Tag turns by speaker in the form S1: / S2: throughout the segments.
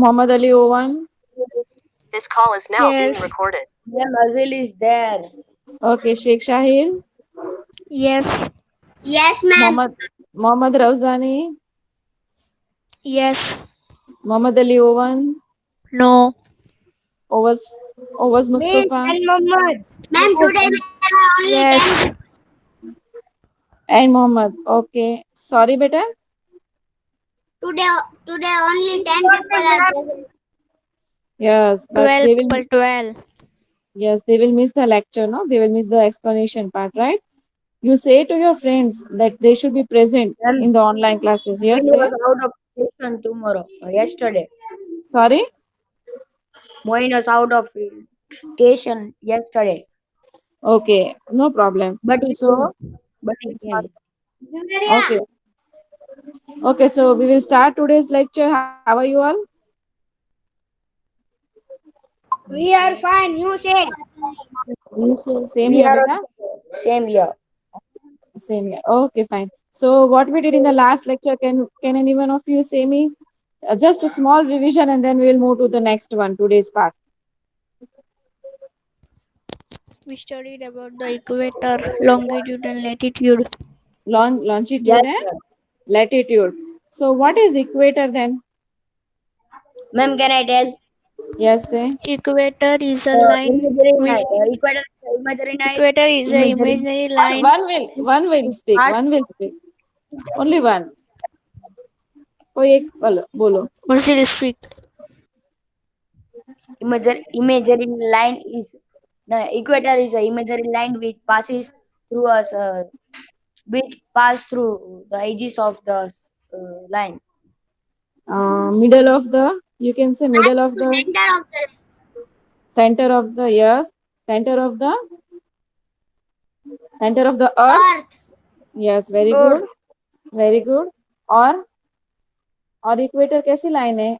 S1: Muhammad Ali Owan.
S2: This call is now being
S3: Yes.
S2: recorded. Yeah, Mazil is there.
S1: Okay, Sheikh Shahil.
S3: Yes.
S4: Yes, ma'am.
S1: Mohammad Rawzani.
S3: Yes.
S1: Muhammad Ali Owan.
S3: No.
S1: Ovas Ovas
S2: Miss
S1: Mustafa.
S2: and Mohammed.
S4: Ma'am,
S2: Yes.
S4: today there are only 10
S3: Yes.
S4: people.
S1: And Mohammad. Okay. Sorry, beta.
S4: Today, today only 10 people are present.
S1: Yes, but
S3: 12
S1: they will.
S3: people, 12.
S1: Yes, they will miss the lecture. No, they will miss the explanation part, right? You say to your friends that they should be present
S2: Then
S1: in the online classes.
S2: when
S1: Yes,
S2: he
S1: say.
S2: was out of station tomorrow, yesterday.
S1: Sorry.
S2: Moin was out of station yesterday.
S1: Okay, no problem.
S2: But he
S1: So,
S2: came. But he
S1: sorry.
S2: came.
S1: Okay. Okay, so we will start today's lecture. How are you all?
S4: We are fine, you say.
S1: Same
S2: We
S1: here,
S2: are
S1: beta.
S2: also same year.
S1: Same here. Okay, fine. So, what we did in the last lecture, can anyone of you say me? Just a small revision, and then we will move to the next one, today's part.
S3: We studied about the equator, longitude, and latitude.
S1: Longitude
S2: Yes,
S1: and
S2: sir.
S1: latitude. So, what is equator then?
S2: Ma'am, can I tell?
S1: Yes, say.
S3: Equator is a line
S2: Imaginary
S3: which
S2: night. Equator, imaginary night.
S3: equator is a
S2: Imaginary.
S3: imaginary
S1: One,
S3: line.
S1: one will speak.
S2: Past
S1: One will speak. Only one. कोई एक बोलो.
S3: Muscle streak.
S2: imaginary line is the equator is a imaginary line which passes through us, which pass through the edges of the line.
S1: Middle of the, you can say middle of the,
S4: Center of the
S1: center of the, yes, center of the, center of the earth.
S4: earth.
S1: Yes, very
S2: Good.
S1: good, very good. और और equator कैसी line है?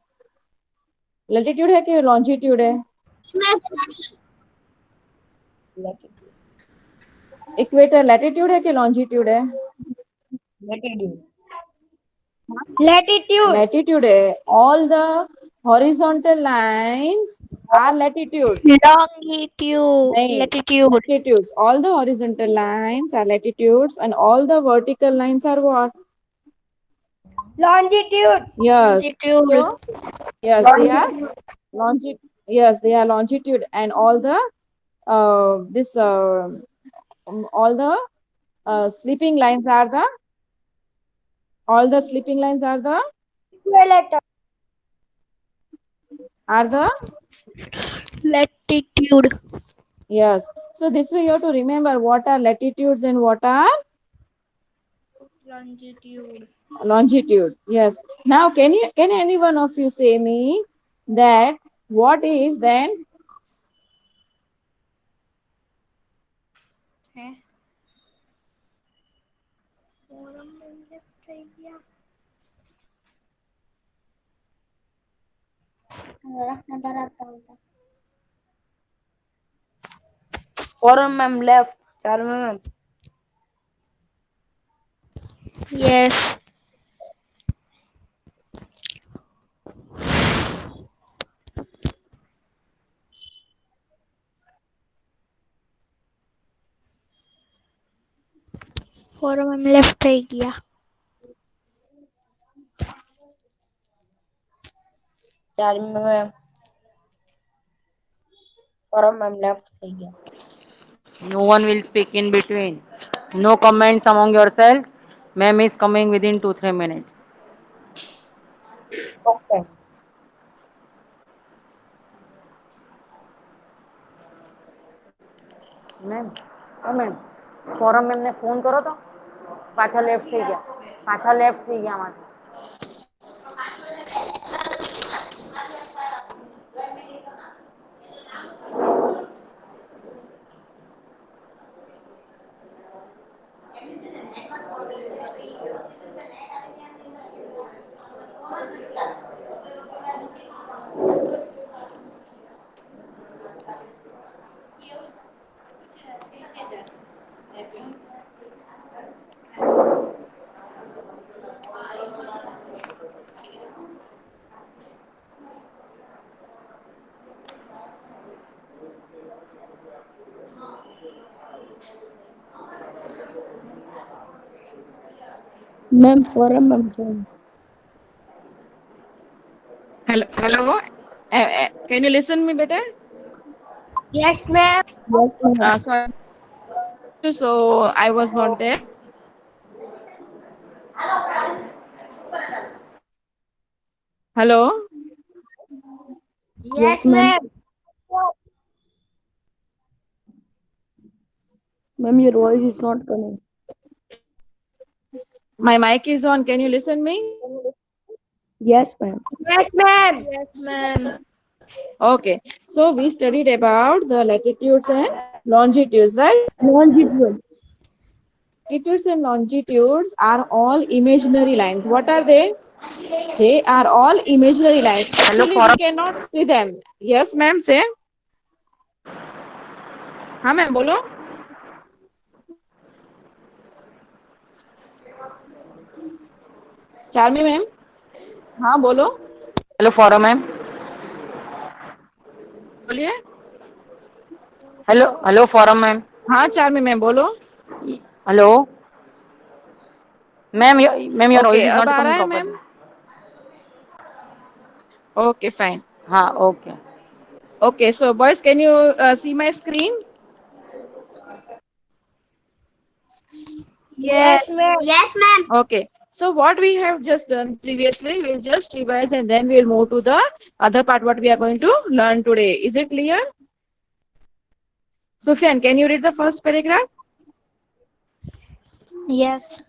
S1: Latitude है कि longitude है?
S4: Imaginary.
S1: Equator latitude है कि longitude है?
S2: Latitude.
S4: Latitude.
S1: लैटिट्यूड है. All the horizontal lines are latitude.
S3: Longitude.
S1: नहीं,
S3: Latitude.
S1: latitudes. All the horizontal lines are latitudes, and all the vertical lines are what?
S4: Longitude.
S1: Yes.
S3: Longitude.
S1: So yes, they are longitude. Yes, they are longitude, and all the this all the sleeping lines are the, all the sleeping lines
S4: Equator.
S1: are the
S3: Latitude.
S1: yes. So this way you have to remember what are latitudes and what are
S3: Longitude.
S1: longitude. Yes. Now can any one of you say me that what is then
S3: है
S2: Forum ma'am left. Charu ma'am.
S3: Yes. Forum में left रह गया.
S2: Charu ma'am. Forum ma'am left. सही है.
S5: No one will speak in between. No comments among yourself. Ma'am is coming within 2-3 minutes.
S2: Okay.
S5: Ma'am ma'am Foram મેમને phone કરો તો પાછા left થઈ ગયા, પાછા લેફ્ટ થઈ ગયા આમાંથી.
S2: Ma'am, forum, ma'am.
S1: Hello. Can you listen me better?
S4: Yes, ma'am.
S2: Yes, ma'am.
S1: Sorry. So I was not there. Hello.
S4: Yes,
S2: ma'am.
S4: ma'am.
S2: Ma'am, your voice is not coming.
S1: My mic is on. Can you listen me?
S2: Yes, ma'am.
S4: Yes, ma'am.
S3: Yes, ma'am.
S1: Okay. So we studied about the latitudes and longitudes, right?
S2: Longitude.
S1: Latitudes and longitudes are all imaginary lines. What are they? They are all imaginary lines.
S5: Hello,
S1: Actually,
S5: forum.
S1: we cannot see them. Yes, ma'am. Say. हाँ ma'am बोलो. Charmi ma'am. हाँ बोलो.
S5: Hello, forum, ma'am.
S1: बोलिए.
S5: Hello, forum, ma'am.
S1: हाँ Charmi ma'am बोलो.
S5: Hello, ma'am, your voice
S1: okay
S5: is
S1: अब
S5: not
S1: आ रहा
S5: coming
S1: है
S5: properly.
S1: मैम. Okay fine.
S5: हाँ, okay.
S1: Okay, so boys, can you see my screen?
S4: Yes, ma'am. Yes, ma'am.
S1: Okay. So what we have just done previously, we'll just revise and then we'll move to the other part what we are going to learn today. Is it clear? Sufyan, can you read the first paragraph?
S3: Yes.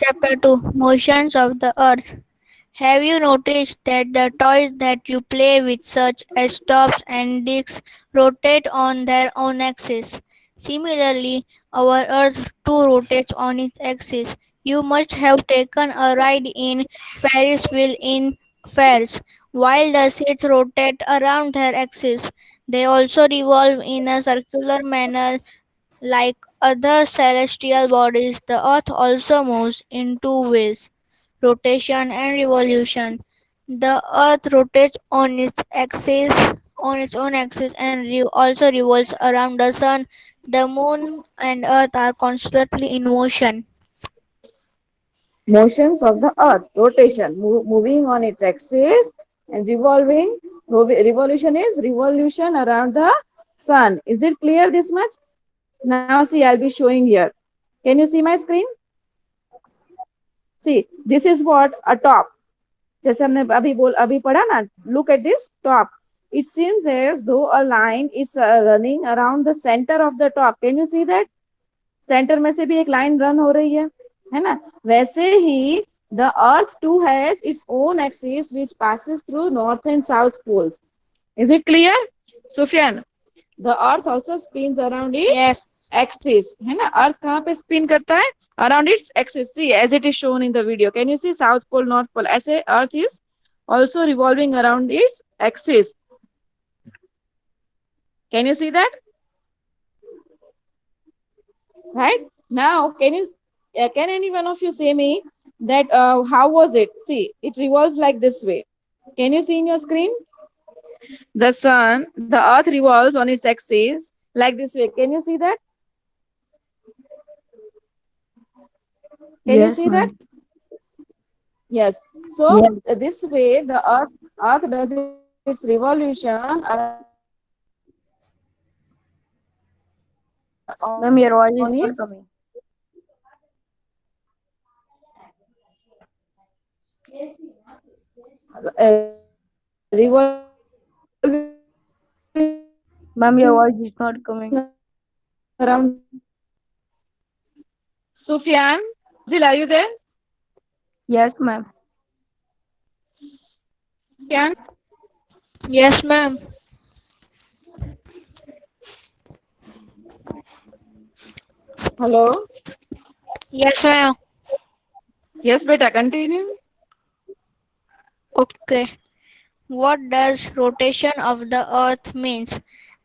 S3: Chapter 2, Motions of the Earth. Have you noticed that the toys that you play with, such as tops and discs, rotate on their own axis? Similarly, our Earth too rotates on its axis. You must have taken a ride in Ferris wheel in fairs. While the seats rotate around their axis, they also revolve in a circular manner like other celestial bodies. The Earth also moves in two ways: rotation and revolution. The Earth rotates on its own axis and also revolves around the sun. The moon and Earth are constantly in motion.
S1: Motions of the earth, rotation, moving on its axis and revolving. Revolution is revolution around the sun. Is it clear this much? Now see, I'll be showing here. Can you see my screen? See, this is what a top. जैसे हमने अभी पढ़ा ना, look at this top. It seems as though a line is running around the center of the top. Can you see that? Center में से भी एक line run हो रही है ना? वैसे ही the earth too has its own axis which passes through north and south poles. Is it clear? Sufyan, the earth also spins around its
S3: Yes.
S1: axis, है ना? अर्थ कहाँ पे स्पिन करता है? Around its axis. See, as it is shown in the video. Can you see south pole, north pole? ऐसे earth is also revolving around its axis. Can you see that? Right? Now, can any one of you say me that how was it? See, it revolves like this way. Can you see in your screen? The earth revolves on its axis like this way. Can you see that? Can you see that? Yes. So this way the earth does its revolution
S2: Ma'am, your voice is
S1: on
S2: not
S1: its
S2: coming.
S1: revolving
S2: Ma'am, your voice is not coming.
S1: around. Sufyan, Zil, are you there?
S2: Yes, ma'am.
S1: Sufyan?
S3: Yes, ma'am.
S1: Hello?
S3: Yes, ma'am.
S1: Yes, beta, continue.
S3: Okay. What does rotation of the Earth means?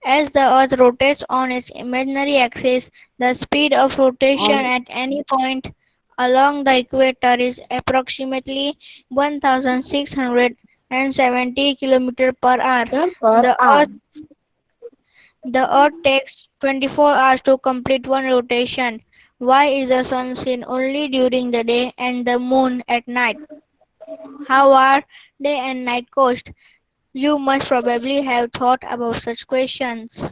S3: As the Earth rotates on its imaginary axis, the speed of rotation at any point along the equator is approximately 1670 km per hour.
S1: Per hour.
S3: The Earth takes 24 hours to complete one rotation. Why is the sun seen only during the day and the moon at night? How are day and night caused? You must probably have thought about such questions.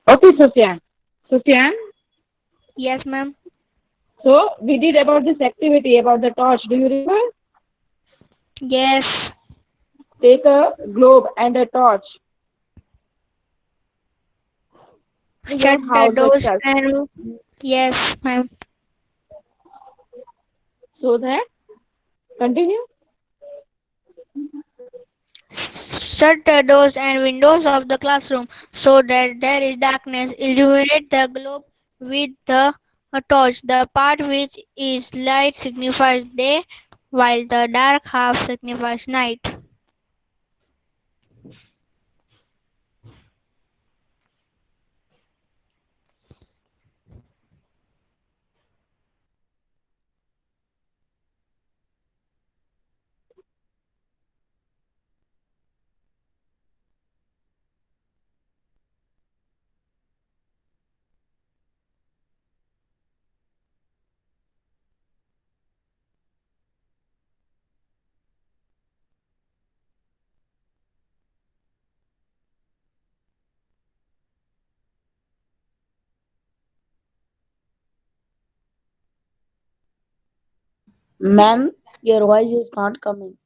S1: Okay, Sufyan. Sufyan.
S3: Yes, ma'am.
S1: So we did about this activity about the torch. Do you remember?
S3: Yes.
S1: Take a globe and a torch to
S3: Shut
S1: your
S3: the
S1: house
S3: doors
S1: itself,
S3: and yes, ma'am.
S1: so that continue.
S3: Shut the doors and windows of the classroom so that there is darkness. Illuminate the globe with the a torch. The part which is light signifies day, while the dark half signifies night.
S2: Ma'am, your voice is not coming.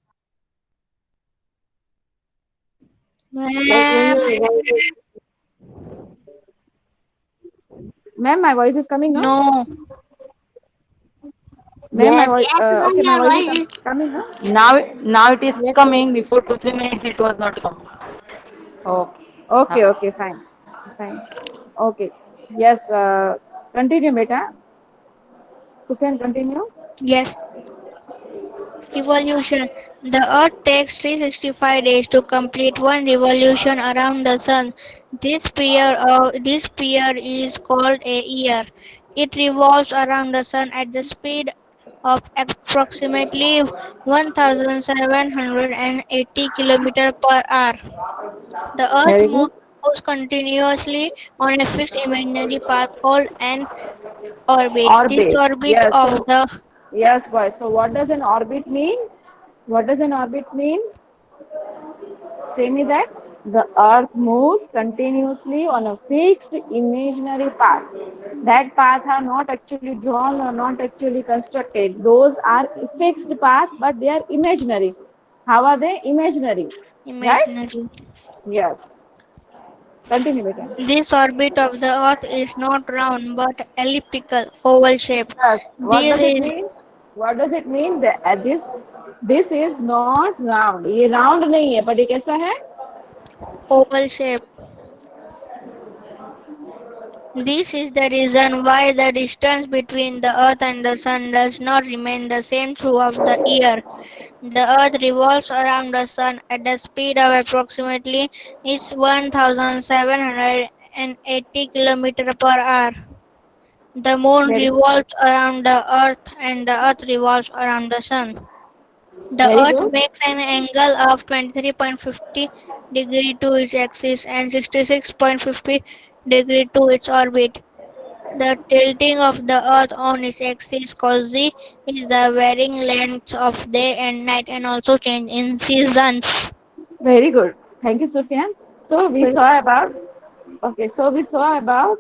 S1: Like when
S3: Ma'am,
S1: your voice is, ma'am, my voice is coming, no?
S3: no.
S1: Ma'am, my
S2: Yes,
S1: voice.
S4: Yes, ma'am,
S1: Okay, my
S4: your
S1: voice is
S4: voice is
S1: coming, no?
S5: Now it is
S2: yes,
S5: coming. Before 2 3 minutes it was not coming. Okay.
S1: Okay,
S5: हाँ.
S1: okay, fine, fine. Okay. Yes. Continue, beta. Sufyan, continue.
S3: Yes. Revolution. The Earth takes 365 days to complete one revolution around the Sun. This period is called a year. It revolves around the Sun at the speed of approximately 1780 km per hour. The Earth
S1: Very good.
S3: moves continuously on a fixed imaginary path called an orbit. This
S1: Orbit.
S3: orbit
S1: Yes.
S3: of
S1: So
S3: the
S1: yes, boys. So what does an orbit mean? What does an orbit mean? Say me that the Earth moves continuously on a fixed imaginary path. That paths are not actually drawn or not actually constructed. Those are fixed paths, but they are imaginary. How are they? Imaginary. Right?
S3: imaginary.
S1: Yes. Continue, beta.
S3: This orbit of the Earth is not round but elliptical, oval shaped.
S1: Yes. What
S3: This
S1: does it
S3: is
S1: mean? What does it mean? That this is not round. ये round नहीं है, but ये कैसा है?
S3: oval shape. This is the reason why the distance between the Earth and the Sun does not remain the same throughout the year. The Earth revolves around the Sun at the speed of approximately 1780 km per hour. The Moon
S1: Very,
S3: revolves around the Earth and the Earth revolves around the Sun. The
S1: very
S3: Earth
S1: good.
S3: makes an angle of 23.50 degree to its axis and 66.50 degree to its orbit. The tilting of the Earth on its axis cause Z is the varying length of day and night and also change in seasons.
S1: Very good. Thank you, Sufyan. So we saw about okay. So we saw about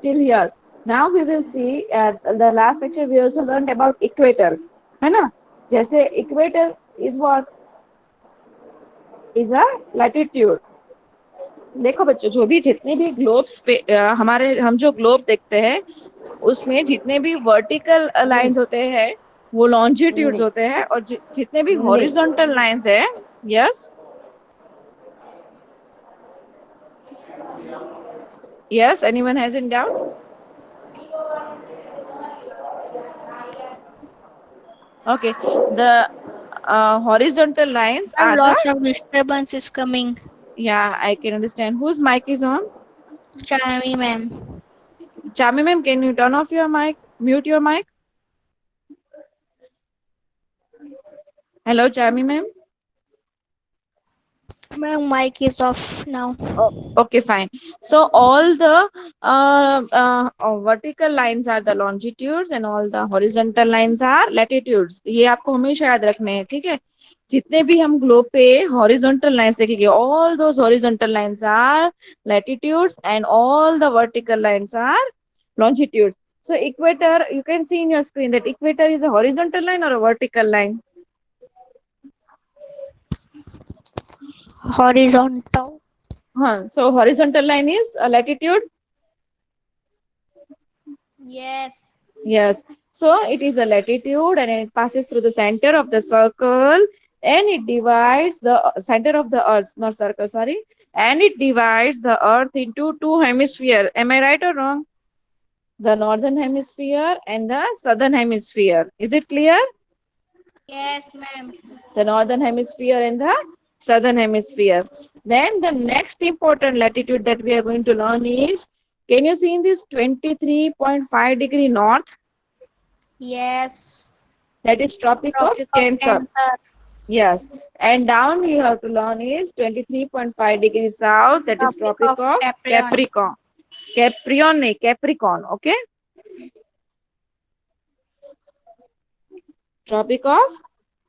S1: till here. Now we will see the last lecture. We also learned about equator, है ना? जैसे equator is what is a latitude. देखो बच्चों, जो भी जितने भी globes पे हमारे हम जो ग्लोब देखते हैं उसमें जितने भी वर्टिकल लाइंस होते हैं वो लॉन्जिट्यूड्स होते हैं और जितने भी हॉरिजॉन्टल लाइंस है yes yes anyone has in doubt okay the horizontal lines
S3: Some
S1: are the
S3: lots of disturbance is coming.
S1: yeah I can understand whose mic is on.
S3: Charmy ma'am.
S1: Chami ma'am, can you turn off your mic, mute your mic? Hello, Chami ma'am.
S3: My mic is off now.
S1: Okay, fine. So all the vertical lines are the longitudes and all the horizontal lines are latitudes. ये आपको हमेशा याद रखने हैं, ठीक है? जितने भी हम ग्लोब पे horizontal lines देखेंगे, all those horizontal lines are latitudes and all the vertical lines are longitudes. So equator, you can see in your screen that equator is a horizontal line or a vertical line.
S3: Horizontal.
S1: So horizontal line is a latitude.
S3: Yes.
S1: Yes. So it is a latitude and it passes through the center of the circle and it divides the center of the earth, not circle, sorry. And it divides the earth into two hemispheres. Am I right or wrong? The northern hemisphere and the southern hemisphere. Is it clear?
S3: Yes, ma'am.
S1: The northern hemisphere and the southern hemisphere. Then the next important latitude that we are going to learn is, can you see in this 23.5 degree north?
S3: Yes.
S1: That is Tropic of
S3: Tropic of
S1: Cancer.
S3: Cancer.
S1: Yes. And down you have to learn is 23.5 degrees south. That is
S3: Tropic
S1: Tropic
S3: of
S1: of
S3: Capricorn.
S1: Capricorn. Capricorn, nahi, Capricorn. Okay. Tropic of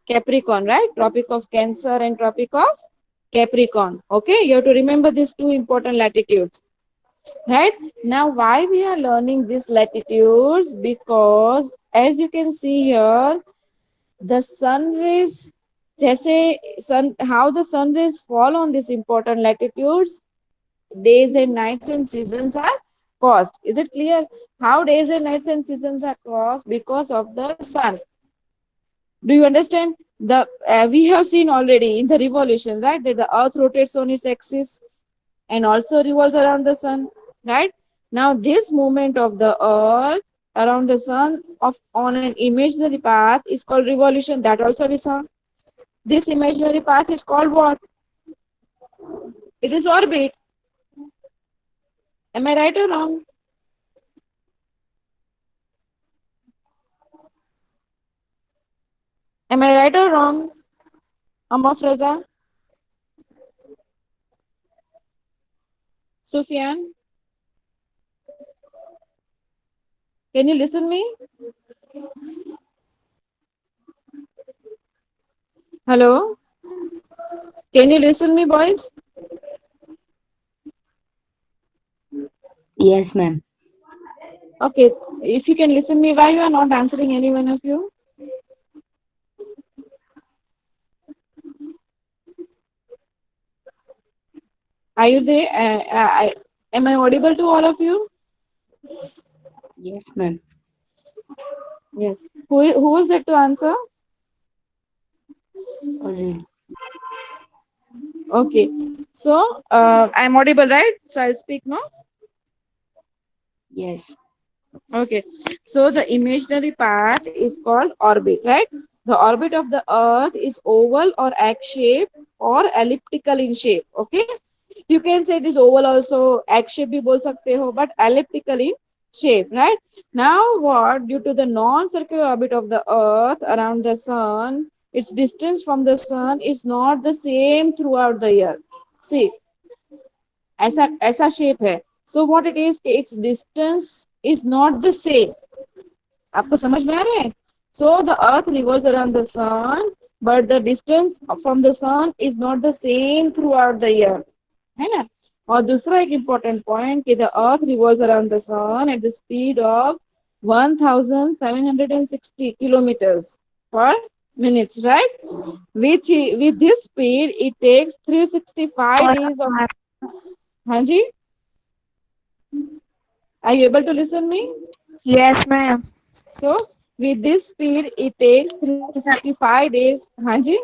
S1: Capricorn, right? Tropic of Cancer and Tropic of Capricorn. Okay. You have to remember these two important latitudes. Right. Now, why we are learning these latitudes? Because as you can see here, the sun rays, जैसे sun, how the sun rays fall on these important latitudes, days and nights and seasons are caused. Is it clear? How days and nights and seasons are caused? Because of the sun. Do you understand? The we have seen already in the revolution, right? That the earth rotates on its axis and also revolves around the sun, right? Now, this movement of the earth around the sun of on an imaginary path is called revolution. That also we saw. This imaginary path is called what? It is orbit. Am I right or wrong? Am I right or wrong? Amafraza? Sufyan? Can you listen me? Hello? Can you listen me, boys?
S2: Yes, ma'am.
S1: Okay. If you can listen me, why you are not answering any one of you? Are you there? Am I audible to all of you?
S2: Yes, ma'am.
S1: Yes. Who is it to answer?
S2: Ozil.
S1: Okay. So I'm audible, right? So I'll speak now.
S2: Yes.
S1: Okay. So the imaginary path is called orbit, right? The orbit of the Earth is oval or egg-shaped or elliptical in shape. Okay. You can say this oval also, egg-shaped bhi bol sakte ho, but elliptical in shape, right? Now what? Due to the non-circular orbit of the Earth around the Sun, its distance from the Sun is not the same throughout the year. See, ऐसा ऐसा shape है. So what it is, its distance is not the same. आपको समझ में आ रहा है? So the earth revolves around the sun, but the distance from the sun is not the same throughout the year. है ना? और दूसरा एक important point कि the earth revolves around the sun at the speed of 1760 kilometers per minute, right? With this speed, it takes 365 days of. हाँ जी? Are you able to listen me?
S3: Yes, ma'am.
S1: So with this speed, it takes 365 days, Hanji,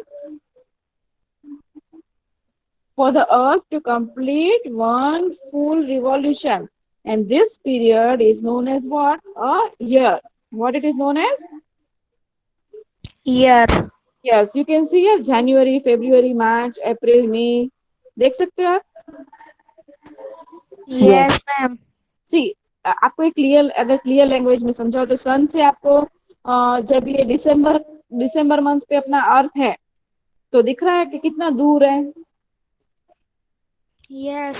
S1: for the Earth to complete one full revolution. And this period is known as what? A year. What it is known as?
S3: Year.
S1: Yes, you can see here January, February, March, April, May. देख सकते हो आप?
S3: Yes, ma'am.
S1: सी आपको एक clear, अगर clear language में समझाओ तो सन से आपको जब ये दिसंबर मंथ पे अपना अर्थ है, तो दिख रहा है कि कितना दूर है.
S3: Yes.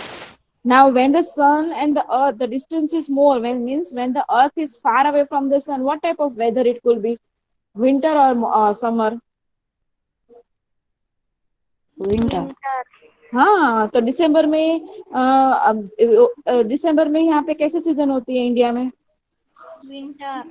S1: Now when the sun and the earth, the distance is more, when the earth is far away from the sun, what type of weather it could be? Winter or summer?
S2: Winter.
S3: Winter.
S1: हाँ, तो दिसंबर में यहाँ पे कैसे season होती है India में,
S3: Winter.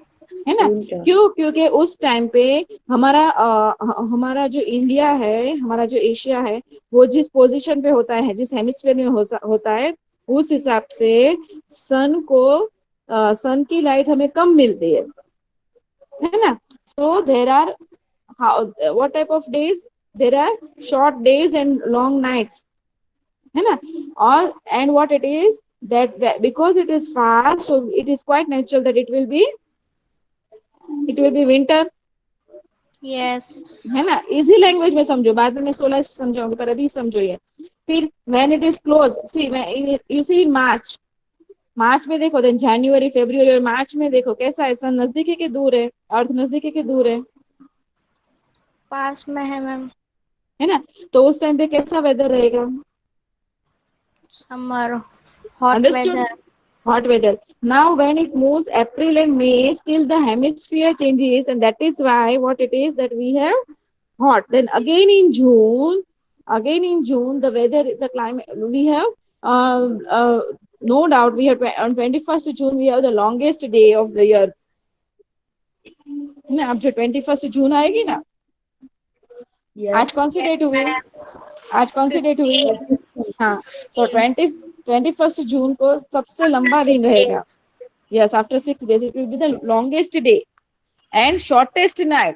S1: है ना?
S2: Winter.
S1: क्यों? क्योंकि उस टाइम पे हमारा जो इंडिया है, हमारा जो एशिया है, वो जिस पोजीशन पे होता है, जिस हेमिस्फीयर में होता है, उस हिसाब से सन की लाइट हमें कम मिलती है ना? So there are what type of days? There are short days and long nights, है ना? और and what it is that because it is far, so it is quite natural that it will be winter,
S3: Yes.
S1: है ना? Easy language में समझो, बाद में मैं 16 समझाऊंगी, पर अभी समझो ये. फिर when it is close, see you see March में देखो, देन जनवरी, फरवरी और मार्च में देखो कैसा है, सन नजदीक है कि दूर है, अर्थ नजदीक है कि दूर
S3: पास में है मैम.
S1: है ना? तो उस टाइम पे कैसा वेदर रहेगा?
S3: Summer. Hot
S1: Understood?
S3: weather.
S1: Hot weather. Now when it moves April and May, still the hemisphere changes, and that is why what it is that we have hot. Then again in June, the weather, the climate, we have no doubt we have on 21st June we have the longest day of the year. ना, अब जो 21st जून आएगी ना, आज
S2: Yes.
S1: कौन सी date हुई? आज कौन सी डेट हुई? हाँ, तो 21st जून को सबसे लंबा दिन रहेगा. Yes, after 6 days it will be the longest day and shortest night.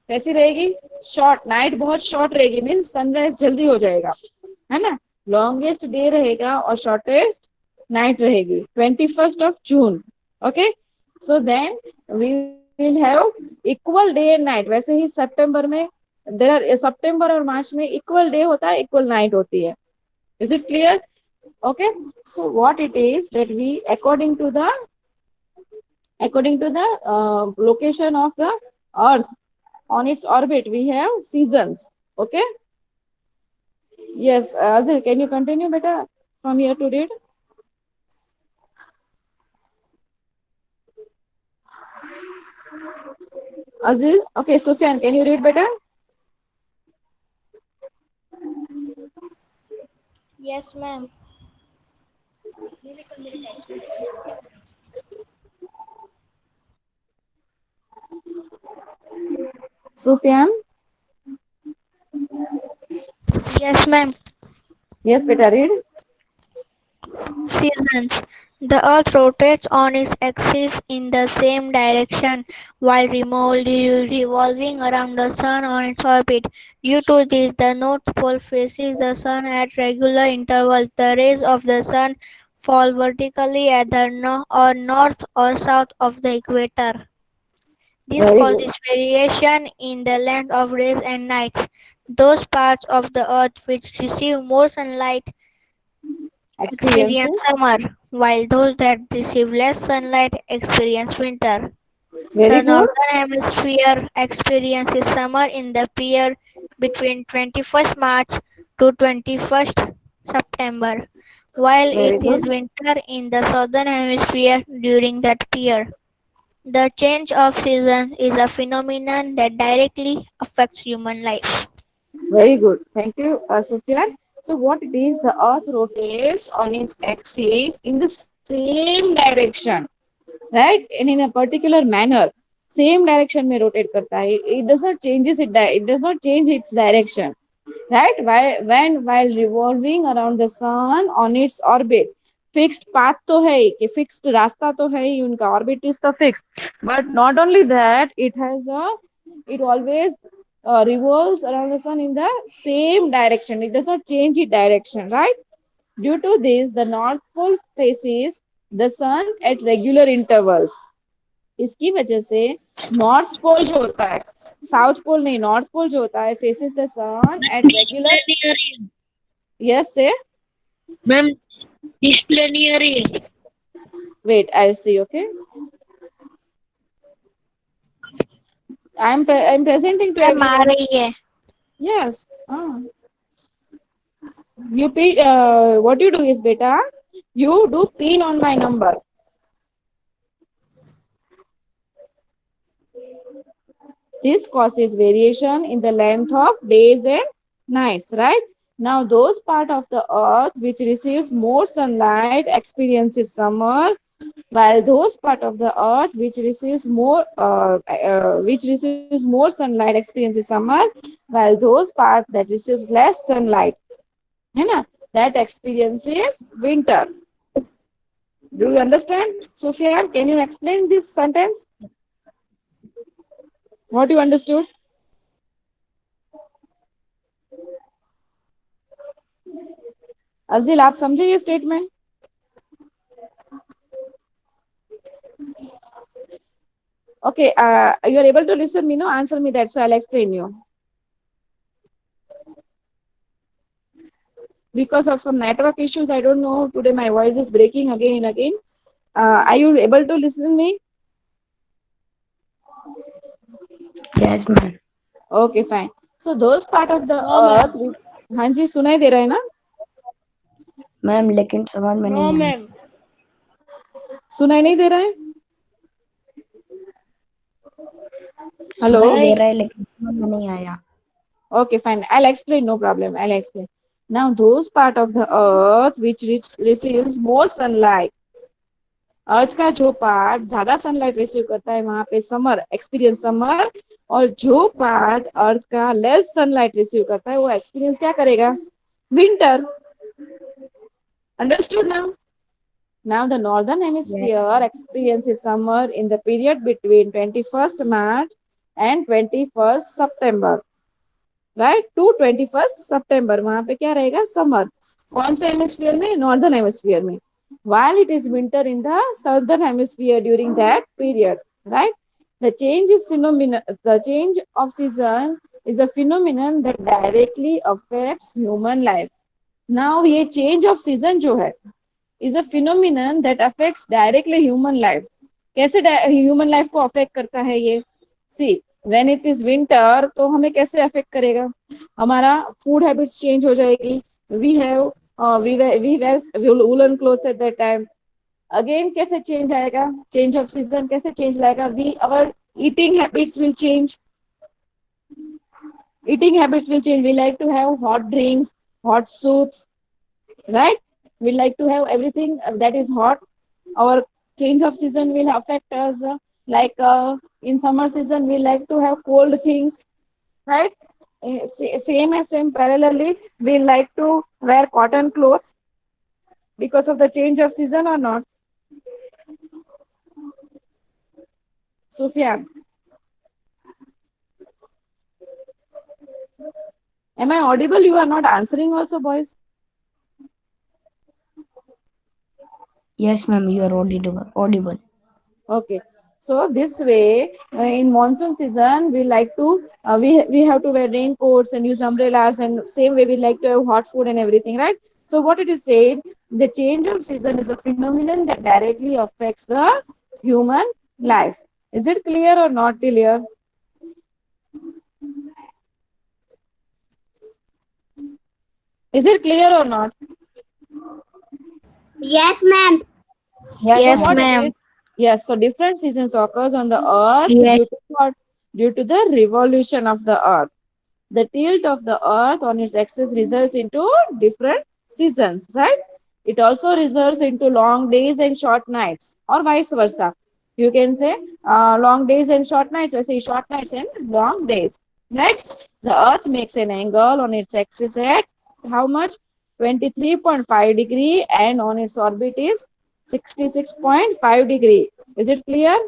S1: कैसी रहेगी? शॉर्ट नाइट, बहुत शॉर्ट रहेगी, मीन्स सनराइज जल्दी हो जाएगा, है ना? लॉन्गेस्ट डे रहेगा और शॉर्टेस्ट नाइट रहेगी 21st of June. Okay, so then we will have equal day and night. वैसे ही सितंबर और मार्च में इक्वल डे होता है, इक्वल नाइट होती है. Is it clear? Okay, so what it is that we according to the location of the earth on its orbit, we have seasons. Okay, yes, Azil, can you continue better from here to read? Azil, okay, Sufyan, can you read better?
S3: Yes ma'am.
S1: Sufyan,
S3: Yes ma'am.
S1: yes, better read.
S3: Seasons. The Earth rotates on its axis in the same direction while revolving around the Sun on its orbit. Due to this, the North Pole faces the Sun at regular intervals. The rays of the Sun fall vertically at the north or south of the equator. This
S1: Very good.
S3: causes variation in the length of days and nights. Those parts of the Earth which receive more sunlight experience summer, while those that receive less sunlight experience winter.
S1: Very
S3: The
S1: good.
S3: northern hemisphere experiences summer in the period between 21st March to 21st September, while
S1: Very
S3: it is
S1: good.
S3: winter in the southern hemisphere during that period. The change of seasons is a phenomenon that directly affects human life.
S1: Very good. Thank you, Sufyan. So what it is, the earth rotates on its axis in the same direction, right? And in a particular manner. Same direction में rotate करता है. It does not change its direction, right? While revolving around the sun on its orbit. Fixed path तो है ही, कि fixed रास्ता तो है ही उनका, orbit is the fixed. But not only that, it always revolves around the sun in the same direction. It does not change its direction, right? Due to this, the North Pole faces the sun at regular intervals. इसकी वजह से north pole जो होता है, south pole नहीं, north pole जो होता है, faces the sun at regular. Yes say
S6: ma'am display नहीं आ रही है.
S1: Wait, I see. Okay, I am presenting to
S3: ma'am आ रही है.
S1: Yes. What you do is, beta, you do pin on my number. This causes variation in the length of days and nights, right? Now, those part of the earth which receives more sunlight experiences summer, while those part of the earth which receives more sunlight experiences summer, while those part that receives less sunlight, है ना, that experiences winter. Do you understand, Sufyan? Can you explain this sentence? What you understood? अजील, आप समझे ये statement? Okay, you are able to listen me, no? Answer me that, so I'll explain you. Because of some network issues, I don't know, today my voice is breaking again and again. Are you able to listen me?
S2: Yes, ma'am.
S1: Okay, fine. So those part of the earth which, हाँ जी, सुनाई दे रहा है ना?
S2: Ma'am लेकिन समझ में नहीं आया।
S1: सुनाई नहीं दे रहा है? हेलो?
S2: सुनाई दे रहा है लेकिन समझ में नहीं आया।
S1: Okay, fine. I'll explain, no problem. I'll explain. Now, those part of the earth which receives more sunlight, अर्थ का जो पार्ट ज्यादा सनलाइट रिसीव करता है वहां पे समर एक्सपीरियंस समर, और जो पार्ट अर्थ का लेस सनलाइट रिसीव करता है वो एक्सपीरियंस क्या करेगा? Winter. Understood now? Now the northern hemisphere experiences summer in the period between 21st March and 21st September. Right? To 21st September वहां पे क्या रहेगा? समर. कौन से हेमिस्फीयर में? नॉर्दर्न हेमिस्फीयर में. While it is winter in the southern hemisphere during that period, right? The change of season is a phenomenon that directly affects human life. Now ये change of season जो है is a phenomenon that affects directly human life. कैसे human life को affect करता है ये? See, when it is winter तो हमें कैसे affect करेगा? हमारा food habits change हो जाएगी. We wear woolen clothes at that time. Again कैसे change आएगा? Change of season कैसे change लाएगा? Our eating habits will change. Eating habits will change. We like to have hot drinks, hot soups, right? We like to have everything that is hot. Our change of season will affect us. In summer season, we like to have cold things, right? Same parallelly, we like to wear cotton clothes because of the change of season or not? Sufyan, am I audible? You are not answering also, boys.
S2: Yes, ma'am, you are audible.
S1: Okay. So this way, in monsoon season, we like to we have to wear raincoats and use umbrellas, and same way we like to have hot food and everything, right? So what it is said, the change of season is a phenomenon that directly affects the human life. Is it clear or not clear? Is it clear or not?
S4: Yes, ma'am.
S3: Yes,
S1: So what it
S3: ma'am.
S1: is? Yes, so different seasons occurs on the earth
S3: Yes.
S1: due to what? Due to the revolution of the earth. The tilt of the earth on its axis results into different seasons, right? It also results into long days and short nights, or vice versa. You can say long days and short nights, or say short nights and long days, right? The earth makes an angle on its axis at how much? 23.5 degree, and on its orbit is 66.5 degree. Is it clear?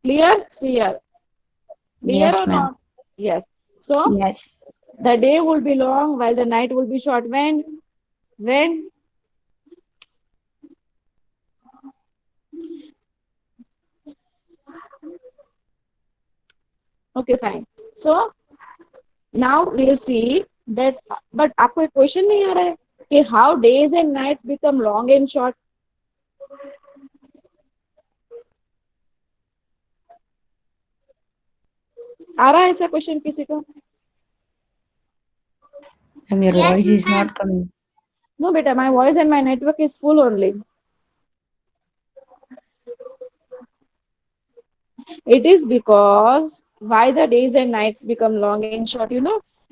S1: Clear? Clear. Clear
S2: Yes,
S1: or
S2: ma'am.
S1: not? Yes. So
S2: Yes.
S1: the day will be long while the night will be short. When? When? Okay, fine. So now we'll see that, but आपको एक question नहीं आ रहा है कि how days and nights become long and short? आ रहा है ऐसा question किसी को?
S2: Ma'am, your
S4: Yes,
S2: voice is
S4: ma'am.
S2: not coming.
S1: No, beta, my voice and my network is full only. It is because why the days and nights become long and short,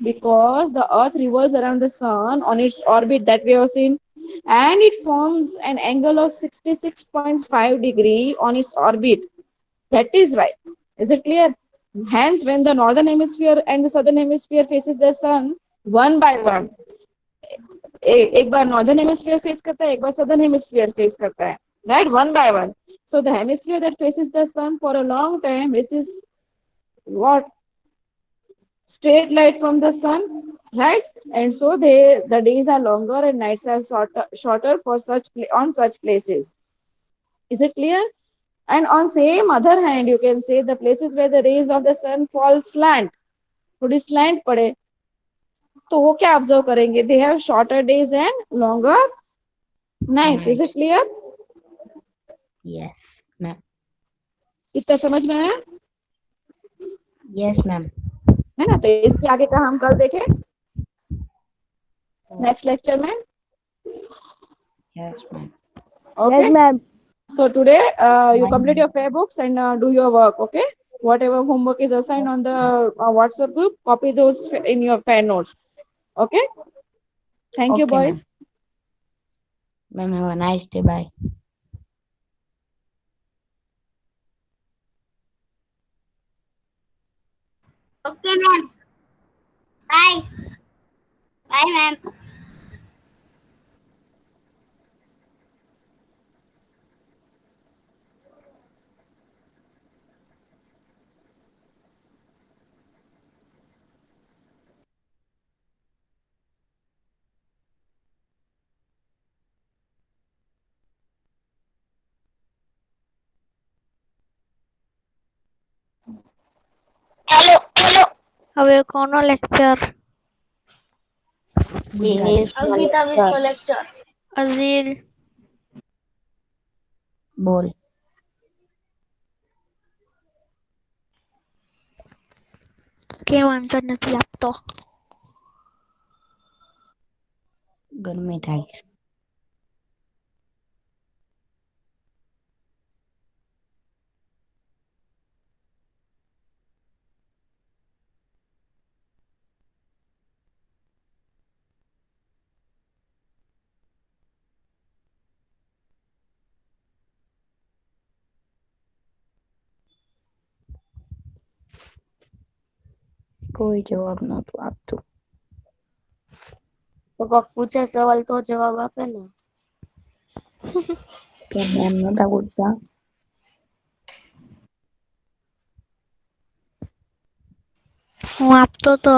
S1: because the earth revolves around the sun on its orbit that we have seen, and it forms an angle of 66.5 degree on its orbit. That is why. Is it clear? Hence, when the northern hemisphere and the southern hemisphere faces the sun one by one, एक बार northern hemisphere face करता है, एक बार southern hemisphere face करता है, right? One by one. So the hemisphere that faces the sun for a long time, which is what? Straight light from the sun, right? And so the days are longer and nights are shorter for on such places. Is it clear? And on same other hand, you can say the places where the rays of the sun fall slant, थोड़ी slant पड़े, तो वो क्या observe करेंगे? They have shorter days and longer nights. Is it
S2: Nights.
S1: clear?
S2: Yes, ma'am.
S1: इतना समझ में आया?
S2: Yes, ma'am.
S1: है ना? तो इसके आगे का हम कल देखें नेक्स्ट लेक्चर में.
S2: Yes, ma'am.
S1: Okay.
S3: ma'am.
S1: So today you
S2: Bye,
S1: complete
S2: ma'am.
S1: your fair books and do your work. Okay. Whatever homework is assigned on the WhatsApp group, copy those in your fair notes. Okay. Thank you,
S2: Okay, ma'am.
S1: boys.
S2: Ma'am, have a nice day. Bye.
S4: Okay, ma'am. Bye. Bye, ma'am.
S3: હવે કોનો lecture?
S2: English
S3: Ankita મિસનો lecture. અઝીલ.
S2: બોલ.
S3: કેમ answer નથી આપતો?
S2: ગરમી થાય. કોઈ જવાબ નહોતું આપતું.
S7: તો કોક પૂછે સવાલ તો જવાબ આપે ને.
S2: કેમ એમ નહોતા પૂછતા?
S3: હું આપતો તો.